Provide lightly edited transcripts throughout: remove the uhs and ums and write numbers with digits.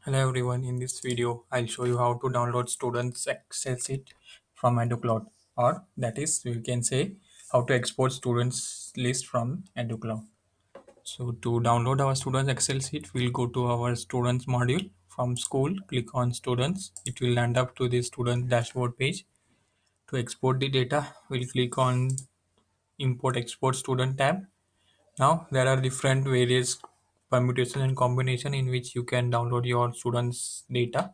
Hello everyone, in this video I'll show you how to download students Excel sheet from EduCloud, or that is we can say how to export students list from EduCloud. So to download our students Excel sheet, we'll go to our students module from school, click on students. It will land up to the student dashboard page. To export the data, we'll click on import export student tab. Now there are different various permutation and combination in which you can download your students data.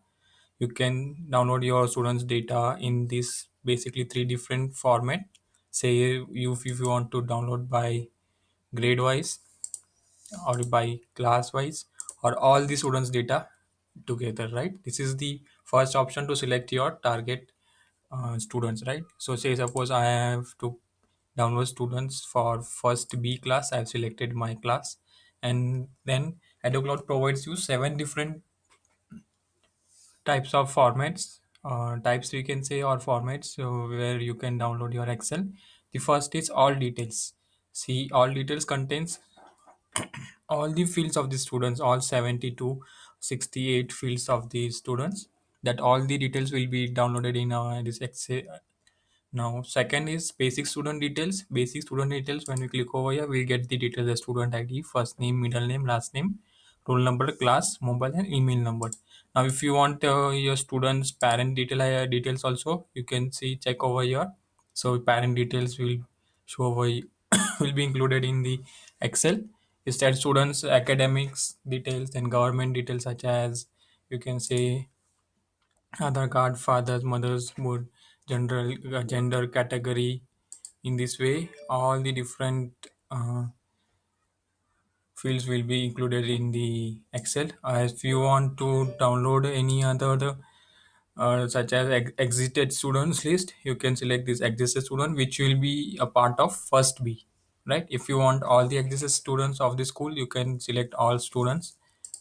You can download your students data in this basically three different format. Say you if you want to download by grade wise, or by class wise, or all the students data together, right? This is the first option to select your target students, right? So say suppose I have to download students for first B class. I've selected my class, and then EduCloud provides you seven different types of formats, types we can say, or formats, so where you can download your Excel. The first is all details. See, all details contains all the fields of the students, all 70 to 68 fields of the students, that all the details will be downloaded in this Excel. Now, second is basic student details. Basic student details, when we click over here, we get the details: the student ID, first name, middle name, last name, roll number, class, mobile, and email number. Now, if you want your students' parent details also, you can see check over here. So, parent details will show over will be included in the Excel. Instead, students' academics details and government details, such as you can say Aadhaar card, fathers, mothers, would general gender category. In this way, all the different fields will be included in the Excel. If you want to download any other such as exited students list, you can select this exited student, which will be a part of first B. Right? If you want all the exited students of the school, you can select all students.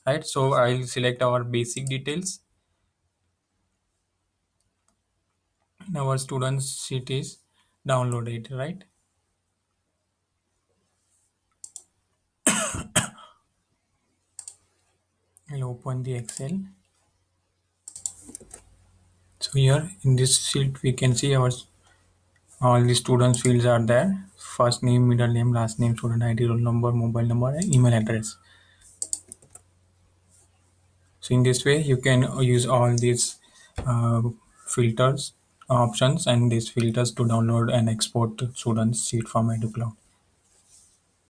Right? So I'll select our basic details. Our students sheet is downloaded. Right? I'll open the Excel. So here in this sheet we can see our all the students fields are there: first name, middle name, last name, student ID, roll number, mobile number, and email address. So in this way you can use all these uh, filters options and these filters to download and export the students sheet from EduCloud.